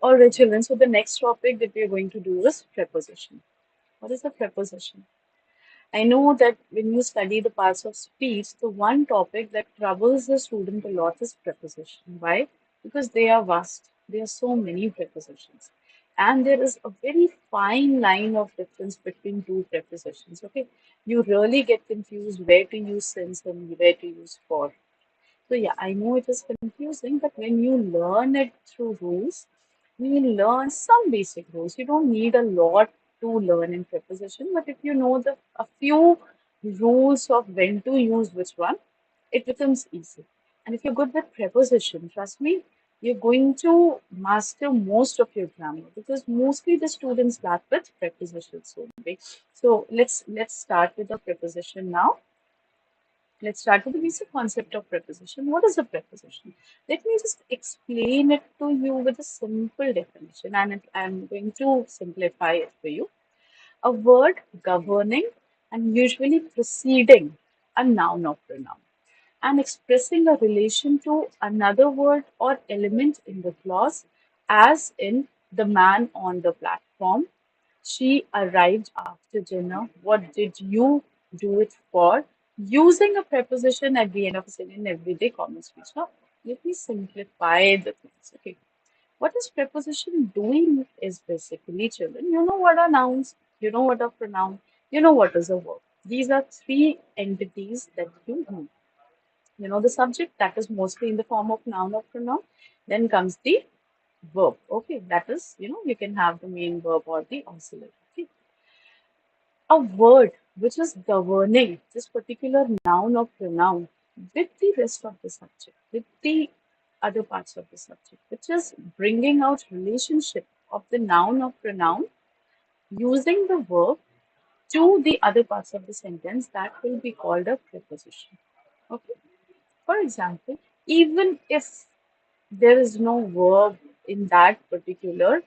All right, children. So the next topic that we are going to do is preposition. What is a preposition? I know that when you study the parts of speech, the one topic that troubles the student a lot is preposition. Why? Because they are vast. There are so many prepositions. And there is a very fine line of difference between two prepositions. Okay. You really get confused where to use since and where to use for. So yeah, I know it is confusing, but when you learn it through rules, you will learn some basic rules. You don't need a lot to learn in preposition, but if you know the a few rules of when to use which one, it becomes easy. And if you're good with preposition, trust me, you're going to master most of your grammar because mostly the students start with prepositions only. So let's start with the preposition now. Let's start with the basic concept of preposition. What is a preposition? Let me just explain it to you with a simple definition, and I'm going to simplify it for you. A word governing and usually preceding a noun or pronoun and expressing a relation to another word or element in the clause, as in the man on the platform. She arrived after dinner. What did you do it for? Using a preposition at the end of a sentence in everyday common speech. Now, let me simplify the things. Okay. What is preposition doing is basically, children, you know what are nouns, you know what are pronoun, you know what is a verb. These are three entities that you know. You know the subject, that is mostly in the form of noun or pronoun. Then comes the verb. Okay, that is, you can have the main verb or the auxiliary. Okay. A word which is governing this particular noun or pronoun with the rest of the subject, with the other parts of the subject, which is bringing out relationship of the noun or pronoun using the verb to the other parts of the sentence, that will be called a preposition. Okay. For example, even if there is no verb in that particular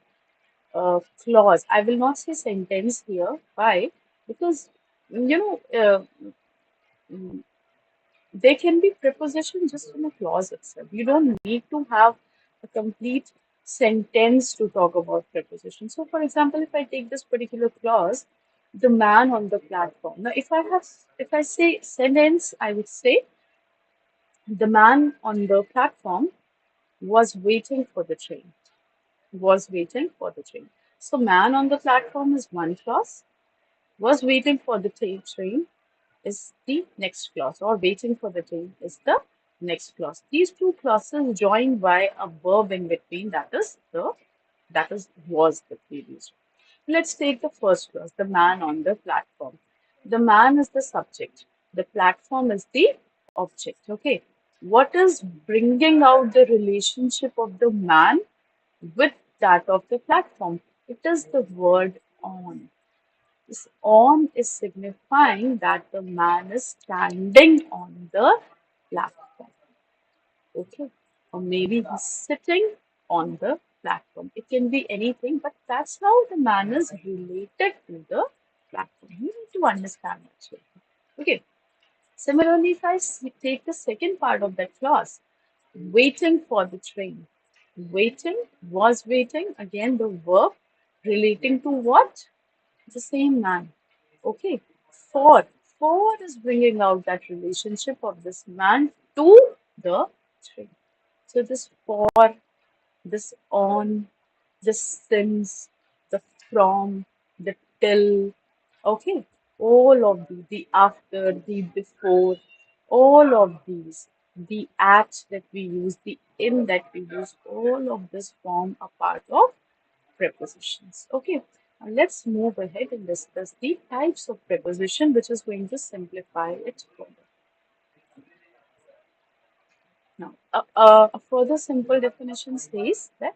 clause, I will not say sentence here. Why? Because mm, there can be preposition just in a clause itself. You don't need to have a complete sentence to talk about preposition. So, for example, if I take this particular clause, the man on the platform. Now, if I say sentence, I would say the man on the platform was waiting for the train. Was waiting for the train. So, man on the platform is one clause. Was waiting for the train is the next clause, or waiting for the train is the next clause. These two clauses joined by a verb in between, that is was that we used. Let's take the first clause, the man on the platform. The man is the subject. The platform is the object. Okay. What is bringing out the relationship of the man with that of the platform? It is the word on. This on is signifying that the man is standing on the platform. Okay. Or maybe he's sitting on the platform. It can be anything, but that's how the man is related to the platform. You need to understand that. Okay. Similarly, if I take the second part of that clause, waiting for the train. Waiting, was waiting, again the verb relating to what? The same man. Okay. For. For is bringing out that relationship of this man to the train. So this for, this on, the since, the from, the till, okay, all of the after, the before, all of these, the at that we use, the in that we use, all of this form a part of prepositions. Okay, now let's move ahead and discuss the types of preposition, which is going to simplify it further. Now, a further simple definition says that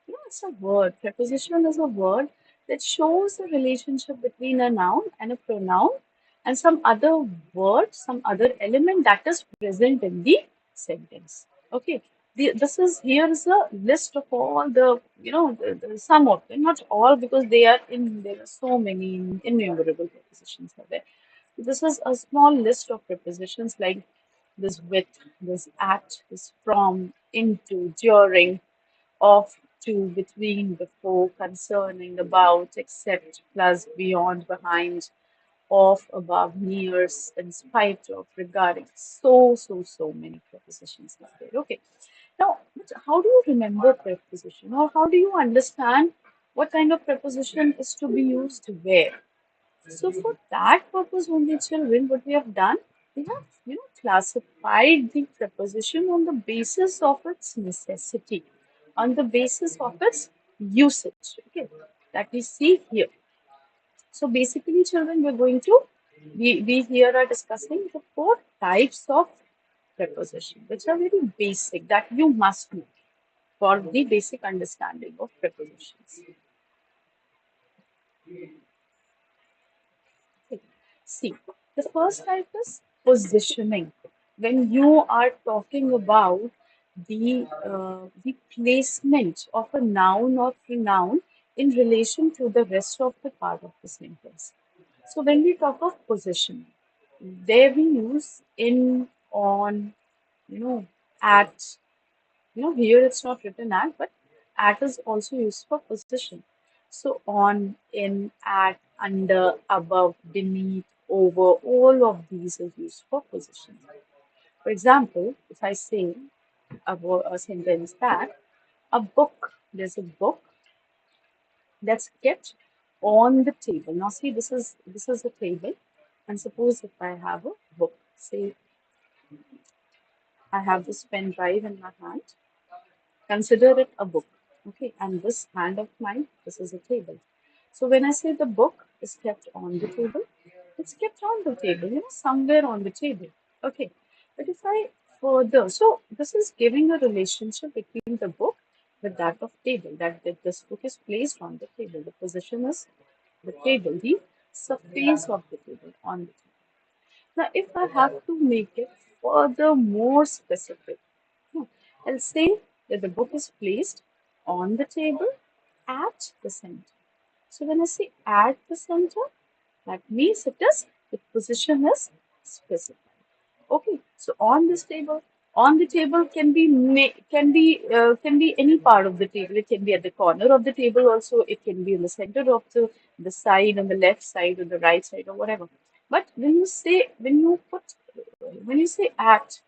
it's a word. Preposition is a word that shows a relationship between a noun and a pronoun and some other word, some other element that is present in the sentence. Okay. This is here is a list of all the some of them, not all because there are so many innumerable prepositions are there. This is a small list of prepositions like this with, this at, this from, into, during, of. to, between, before, concerning, about, except, plus, beyond, behind, of, above, near, in spite of, regarding. So many prepositions are there. Okay. Now, but how do you remember preposition, or how do you understand what kind of preposition is to be used where? So for that purpose only, children, what we have done, we have, classified the preposition on the basis of its necessity, on the basis of its usage. Okay, that we see here. So basically, children, we here are discussing the four types of preposition, which are very basic that you must know for the basic understanding of prepositions. Okay. See, the first type is positioning. When you are talking about the placement of a noun or pronoun in relation to the rest of the part of the sentence. So when we talk of position, there we use in, on, at. Here it's not written at, but at is also used for position. So on, in, at, under, above, beneath, over, all of these are used for position. For example, if I say a sentence that there's a book that's kept on the table. Now see, this is a table, and suppose if I have a book, say I have this pen drive in my hand. Consider it a book. Okay, and this hand of mine, this is a table. So when I say the book is kept on the table, it's kept on the table, somewhere on the table. Okay, but if I further, so this is giving a relationship between the book with that of table, that this book is placed on the table. The position is the table, the surface of the table on the table. Now, if I have to make it further more specific, hmm, I'll say that the book is placed on the table at the center. So when I say at the center, that means the position is specific. Okay, so on the table can be any part of the table. It can be at the corner of the table also. It can be in the center of the side, on the left side, or the right side, or whatever. But when you say at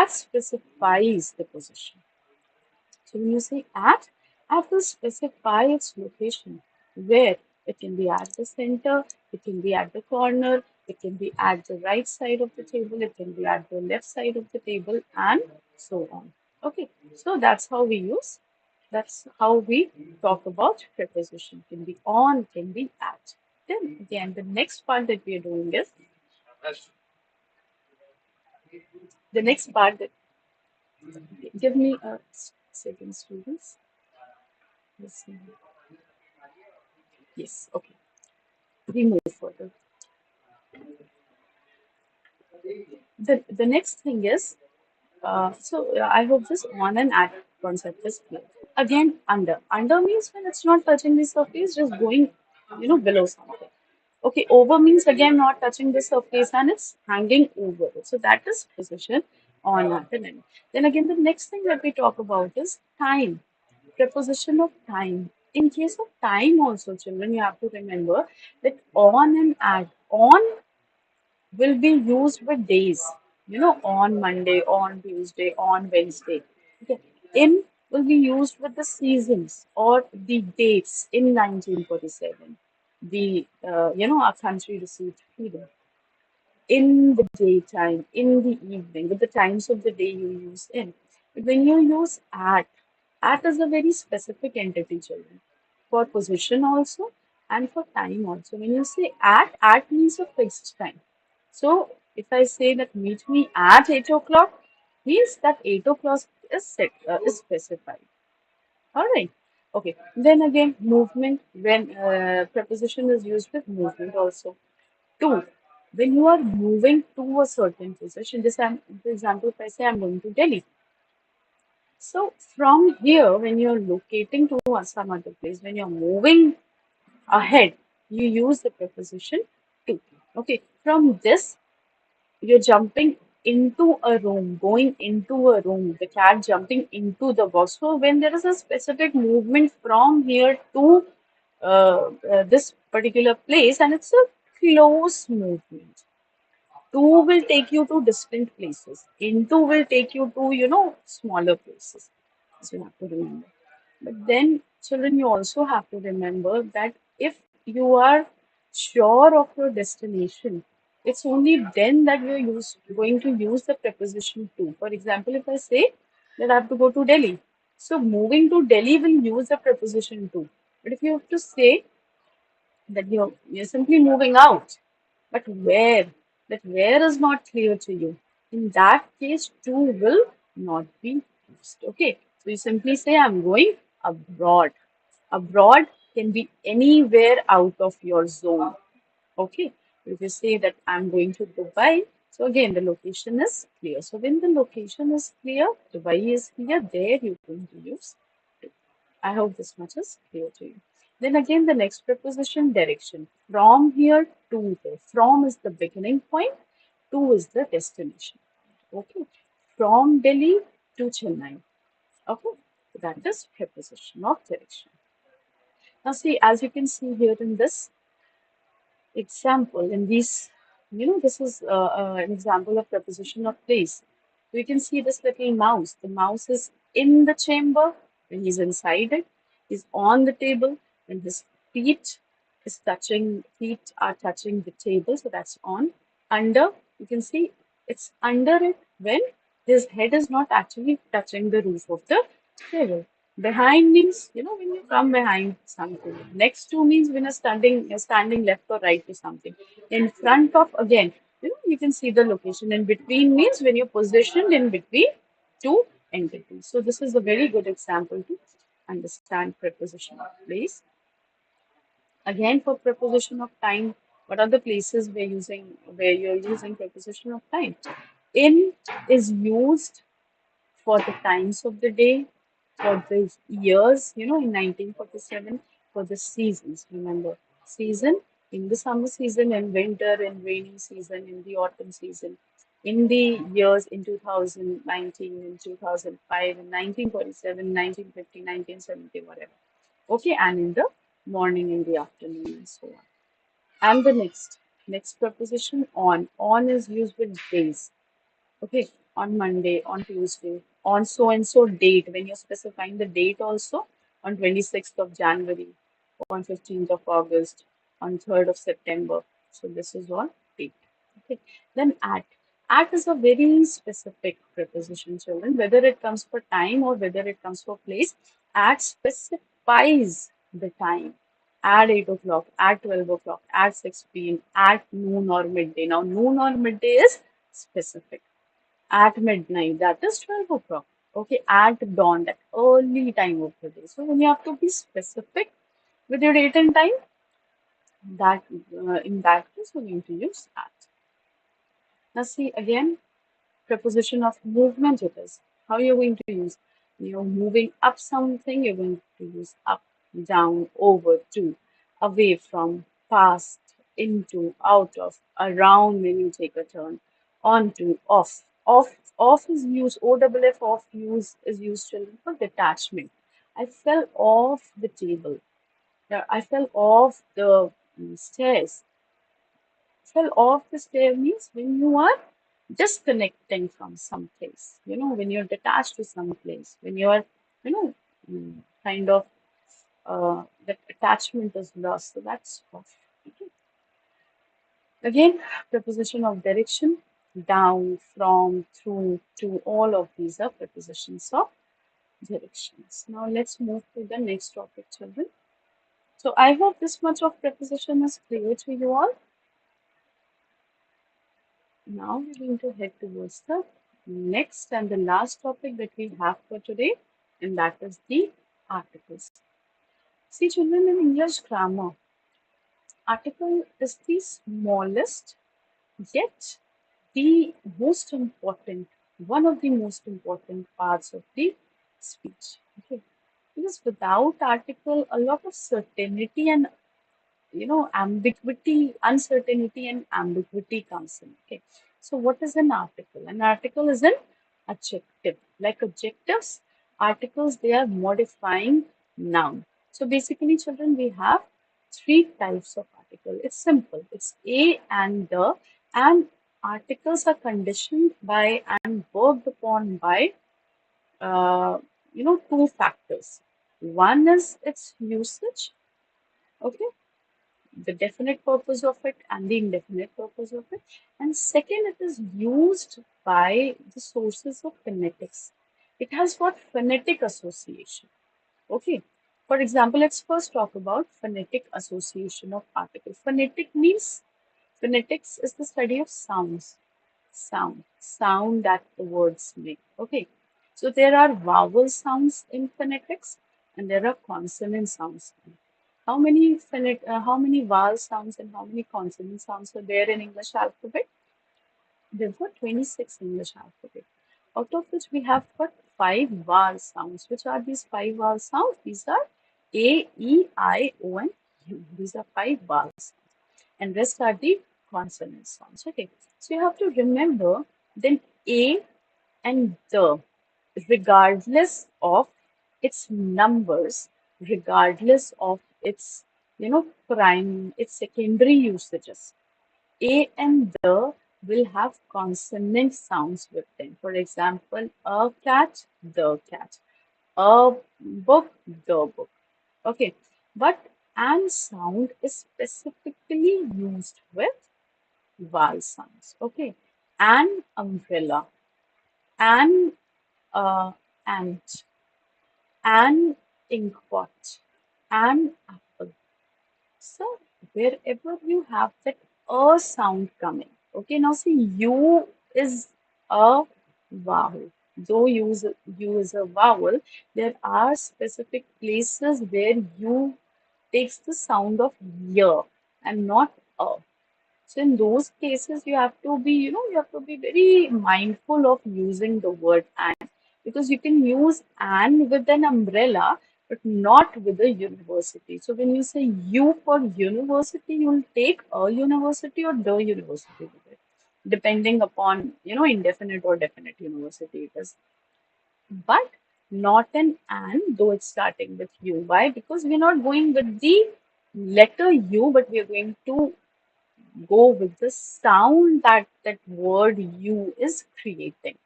specifies the position. So when you say at will specify its location, where it can be at the center, it can be at the corner, it can be at the right side of the table, it can be at the left side of the table, and so on. Okay, so that's how we talk about preposition. Can be on, can be at. Then again, the next part that we are doing is the next part that give me a second, students. Let's see. Yes, okay. We move further. The next thing is, I hope this on and at concept is clear. Again, under. Under means when it's not touching the surface, just going, below something. Okay, over means again not touching the surface and it's hanging over it. So that is position on at and end. Then again, the next thing that we talk about is time. Preposition of time. In case of time also, children, you have to remember that on and at. On will be used with days, on Monday, on Tuesday, on Wednesday. Okay. In will be used with the seasons or the dates in 1947. Our country received freedom in the daytime, in the evening, with the times of the day you use in. But when you use at is a very specific entity, children, for position also and for time also. When you say at means a fixed time. So if I say that meet me at 8 o'clock, means that 8 o'clock is specified. All right. Okay. Then again, movement when preposition is used with movement also. Two, when you are moving to a certain position, for example, if I say I'm going to Delhi. So from here, when you're locating to some other place, when you're moving ahead, you use the preposition to. Okay, from this, you're jumping into a room, going into a room, the cat jumping into the box. So when there is a specific movement from here to this particular place, and it's a close movement. To will take you to distant places. Into will take you to, smaller places. So you have to remember. But then, children, you also have to remember that if you are sure of your destination, it's only then that going to use the preposition to. For example, if I say that I have to go to Delhi, so moving to Delhi will use the preposition to. But if you have to say that you're simply moving out, but where? That where is not clear to you. In that case, to will not be used. Okay, so you simply say, I'm going abroad. Abroad can be anywhere out of your zone. Okay, if you say that I'm going to Dubai, so again, the location is clear. So when the location is clear, Dubai is clear, there you're going to use to. I hope this much is clear to you. Then again, the next preposition, direction. From here to there. From is the beginning point, to is the destination. Okay. From Delhi to Chennai. Okay. So that is preposition of direction. Now see, as you can see here in this example, in these, this is an example of preposition of place. So you can see this little mouse. The mouse is in the chamber when he's inside it. He's on the table when his feet are touching the table. So that's on. Under, you can see it's under it when his head is not actually touching the roof of the table. Behind means, when you come behind something. Next to means when you're standing left or right to something. In front of, again, you can see the location. In between means when you're positioned in between two entities. So this is a very good example to understand preposition of place. Again, for preposition of time, what are the places where you're using preposition of time? In is used for the times of the day, for the years, in 1947, for the seasons. Remember, season in the summer season, in winter, in rainy season, in the autumn season, in the years in 2019, in 2005, in 1947, 1950, 1970, whatever. Okay, and in the morning, in the afternoon, and so on. And the next preposition on. On is used with days. Okay, on Monday, on Tuesday, on so and so date, when you're specifying the date also, on 26th of January, on 15th of August, on 3rd of September. So this is all date. Okay, then at. At is a very specific preposition, children, whether it comes for time or whether it comes for place. At specifies the time. At 8 o'clock, at 12 o'clock, at 6 p.m., at noon or midday. Now, noon or midday is specific. At midnight, that is 12 o'clock. Okay, at dawn, that early time of the day. So when you have to be specific with your date and time, that in that case we're going to use at. Now see again, preposition of movement it is. How you're going to use? You're moving up something, you're going to use up, down, over, to, away from, past, into, out of, around when you take a turn, onto, off. Off is used, OFF off is used children for detachment. I fell off the table. Yeah, I fell off the stairs. Fell off the stair means when you are disconnecting from some place, when you're detached to some place, when you're, kind of that attachment is lost. So that's off. Okay. Again, preposition of direction, down, from, through, to, all of these are prepositions of directions. Now let's move to the next topic, children. So I hope this much of preposition is clear to you all. Now we're going to head towards the next and the last topic that we have for today, and that is the articles. See, children, in English grammar, article is the smallest yet the most important, one of the most important parts of the speech. Okay, because without article, a lot of certainty and ambiguity, uncertainty and ambiguity comes in. Okay, So what is an article? An article is an adjective. Like adjectives, articles, they are modifying noun. So basically, children, we have three types of article. It's simple. It's a and the, and articles are conditioned by and worked upon by uh, two factors. One is its usage, okay, the definite purpose of it and the indefinite purpose of it. And second, it is used by the sources of phonetics. It has got phonetic association. Okay. For example, let's first talk about phonetic association of articles. Phonetic means phonetics is the study of sounds. Sound that the words make. Okay. So there are vowel sounds in phonetics and there are consonant sounds. How many vowel sounds and how many consonant sounds are there in English alphabet? There were 26 English alphabet, out of which we have got five vowel sounds. Which are these five vowel sounds? These are A, E, I, O, and U. These are five vowel sounds, and rest are the consonant sounds. Okay, so you have to remember then A and the, regardless of its numbers, regardless of its its secondary usages. A and the will have consonant sounds with them. For example, a cat, the cat, a book, the book. Okay, but an sound is specifically used with vowel sounds. Okay, an umbrella, an ant, an inkpot, an apple. So wherever you have that a sound coming, okay, now see you is a vowel. Though you is a vowel, there are specific places where you takes the sound of y and not a. So in those cases, you have to be, you have to be very mindful of using the word and, because you can use and with an umbrella, but not with a university. So when you say U for university, you'll take a university or the university with it, depending upon, indefinite or definite university it is. But not an and, though it's starting with U. Why? Because we're not going with the letter U, but we are going to go with the sound that that word you is creating.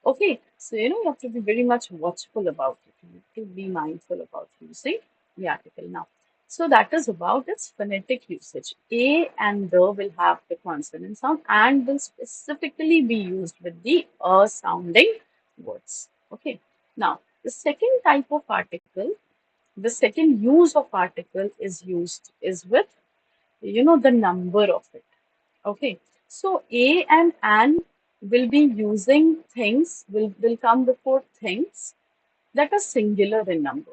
Okay, so you have to be very much watchful about it. You have to be mindful about using the article now. So that is about its phonetic usage. A and the will have the consonant sound and will specifically be used with the sounding words. Okay, now the second type of article, the second use of article is with the number of it. Okay, so A and an will be using things, will come before things that are singular in number.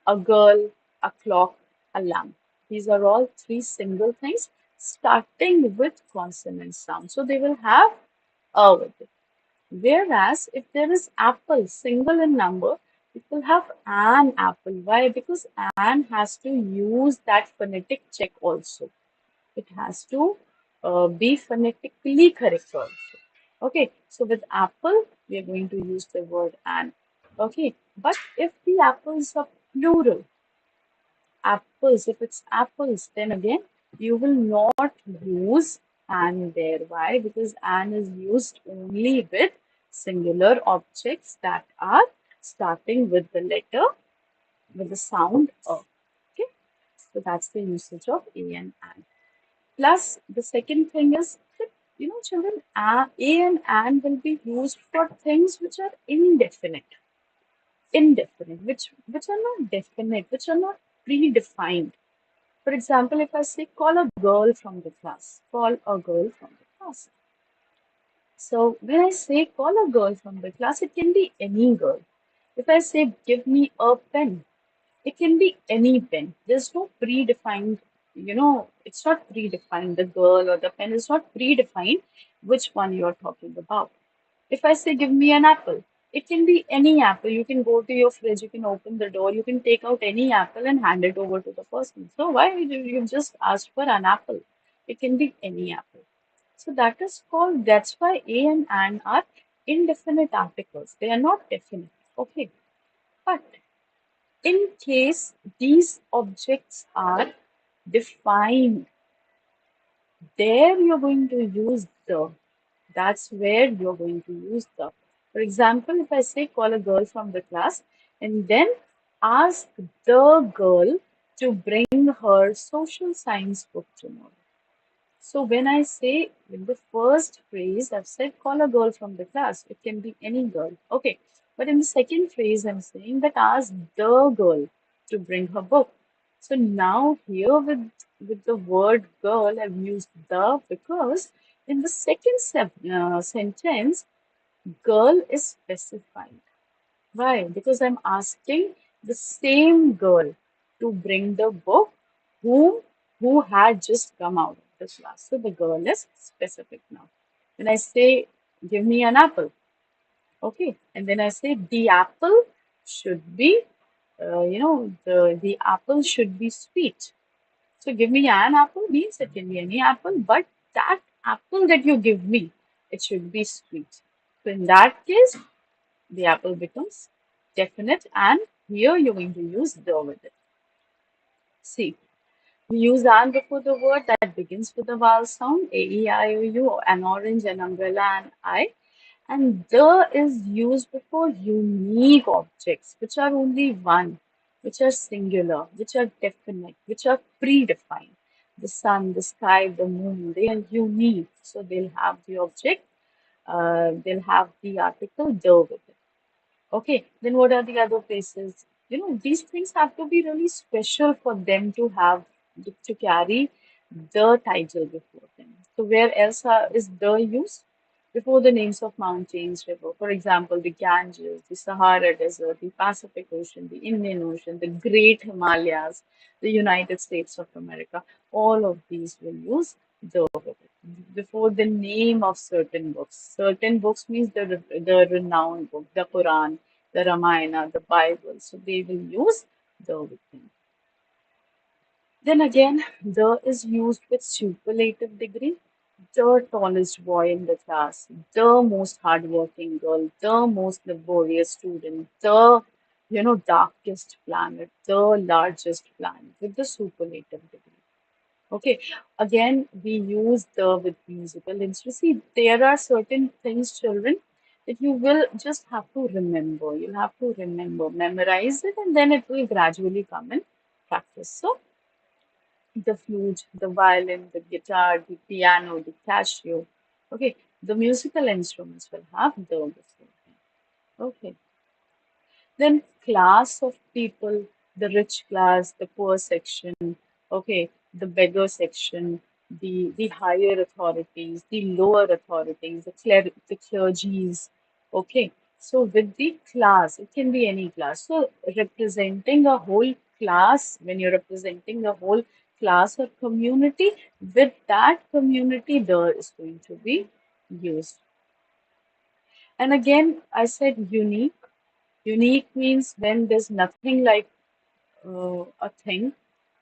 A girl, a clock, a lamp. These are all three single things starting with consonant sound. So they will have a with it. Whereas if there is apple, single in number, it will have an apple. Why? Because an has to use that phonetic check also. It has to be phonetically correct also. Okay, so with apple, we are going to use the word an. Okay, but if the apples are plural, apples, if it's apples, then again, you will not use an there. Why? Because an is used only with singular objects that are starting with the letter, with the sound of. Okay, so that's the usage of a and an. Plus, the second thing is that, children, a and an will be used for things which are indefinite, which are not definite, which are not predefined. For example, if I say call a girl from the class, call a girl from the class. So when I say call a girl from the class, it can be any girl. If I say give me a pen, it can be any pen. There's no predefined, it's not predefined. The girl or the pen is not predefined which one you're talking about. If I say, give me an apple, it can be any apple. You can go to your fridge, you can open the door, you can take out any apple and hand it over to the person. So why you've just asked for an apple? It can be any apple. So that is called, that's why a and an are indefinite articles. They are not definite. Okay. But in case these objects are defined, there you're going to use the. That's where you're going to use the. For example, if I say call a girl from the class and then ask the girl to bring her social science book tomorrow. So when I say in the first phrase, I've said call a girl from the class. It can be any girl. Okay. But in the second phrase, I'm saying that ask the girl to bring her book. So now here with the word girl, I've used the because in the second sentence, girl is specified. Why? Because I'm asking the same girl to bring the book who had just come out of the class. So the girl is specific now. When I say, give me an apple, okay, and then I say the apple should be, the apple should be sweet. So give me an apple means it can be any apple, but that apple that you give me, it should be sweet. So in that case, the apple becomes definite, and here you're going to use the with it. See, we use and before the word that begins with the vowel sound, A, E, I, O, U, an orange, an umbrella, and I. And the is used before unique objects, which are only one, which are singular, which are definite, which are predefined. The sun, the sky, the moon, they are unique. So they'll have the object, they'll have the article the with it. Okay, then what are the other places? These things have to be really special for them to have to carry the title before them. So where else is the used? Before the names of mountains, river. For example, the Ganges, the Sahara Desert, the Pacific Ocean, the Indian Ocean, the Great Himalayas, the United States of America. All of these will use the before the name of certain books. Certain books means the renowned book, the Quran, the Ramayana, the Bible. So they will use the with them. Then again, the is used with superlative degree. The tallest boy in the class, the most hardworking girl, the most laborious student, the darkest planet, the largest planet with the superlative degree. Okay, again, we use the with musical instruments. See, there are certain things, children, that you will just have to remember. You'll have to remember, memorize it, and then it will gradually come in practice. So, the flute, the violin, the guitar, the piano, the casio. Okay, the musical instruments will have the before them. Okay. Then class of people, the rich class, the poor section, okay, the beggar section, the higher authorities, the lower authorities, the clergies, okay. So with the class, it can be any class. So representing a whole class, when you're representing a whole class or community, with that community, the is going to be used. And again, I said unique. Unique means when there's nothing like a thing,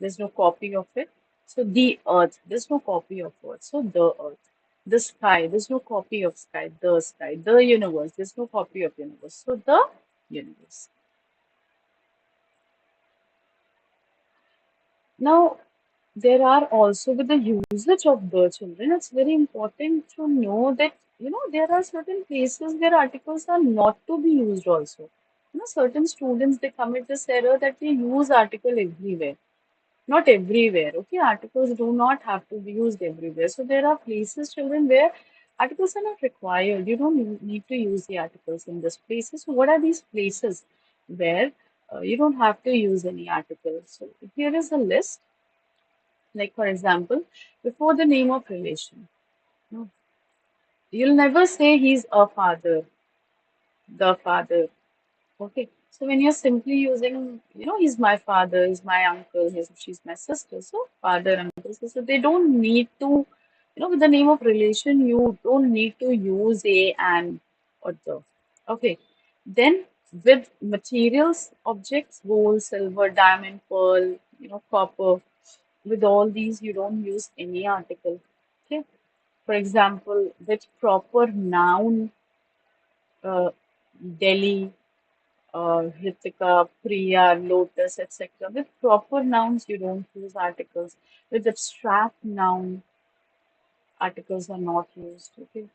there's no copy of it. So the earth, there's no copy of earth. So the earth. The sky, there's no copy of sky. The sky. The universe, there's no copy of universe. So the universe. Now, there are also with the usage of the children, it's very important to know that there are certain places where articles are not to be used also. Certain students they commit this error that they use article everywhere. Not everywhere, okay? Articles do not have to be used everywhere. So there are places, children, where articles are not required. You don't need to use the articles in this places. So what are these places where you don't have to use any articles? So here is a list. Like for example, before the name of relation. No, you'll never say he's a father, the father. Okay. So when you're simply using, he's my father, he's my uncle, she's my sister. So father, uncle, sister, they don't need to, with the name of relation, you don't need to use a and or the. Okay. Then with materials, objects, gold, silver, diamond, pearl, copper, with all these, you don't use any article. Okay. For example, with proper noun, uh, Delhi, Ritika, Priya, Lotus, etc. With proper nouns, you don't use articles. With abstract noun, articles are not used. Okay,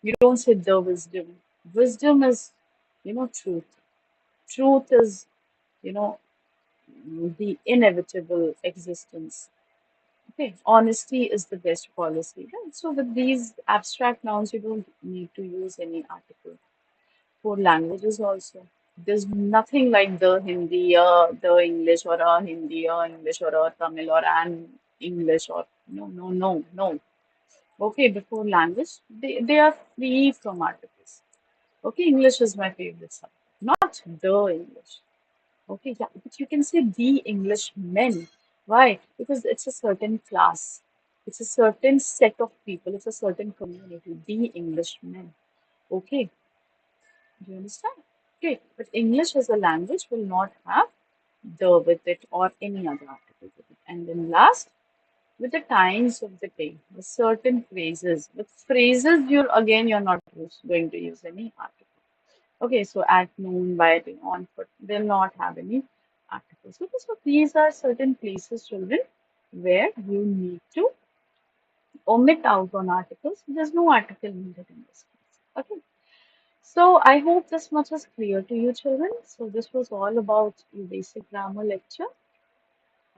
you don't say the wisdom. Wisdom is, truth. Truth is, you know, the inevitable existence. Okay, honesty is the best policy. Right? So with these abstract nouns, you don't need to use any article. For languages also, there's nothing like the Hindi, the English, or a Hindi, or English, or a Tamil, or an English, or no, no, no, no. Okay, before language, they are free from articles. Okay, English is my favorite subject, not the English. Okay, yeah, but you can say the Englishmen. Why? Because it's a certain class, it's a certain set of people, it's a certain community, the Englishmen. Okay, do you understand? Okay, but English as a language will not have the with it or any other article with it. And then last, with the times of the day, with certain phrases. With phrases, you're not going to use any article. Okay, so at noon, by the on foot, they'll not have any articles. Okay, so these are certain places, children, where you need to omit out on articles. There's no article needed in this case. Okay. So I hope this much is clear to you, children. So this was all about your basic grammar lecture.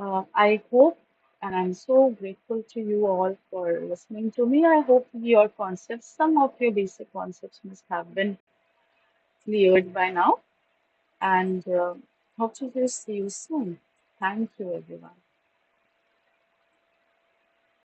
I hope, and I'm so grateful to you all for listening to me. I hope your concepts, some of your basic concepts must have been cleared by now. And hope to see you soon. Thank you, everyone.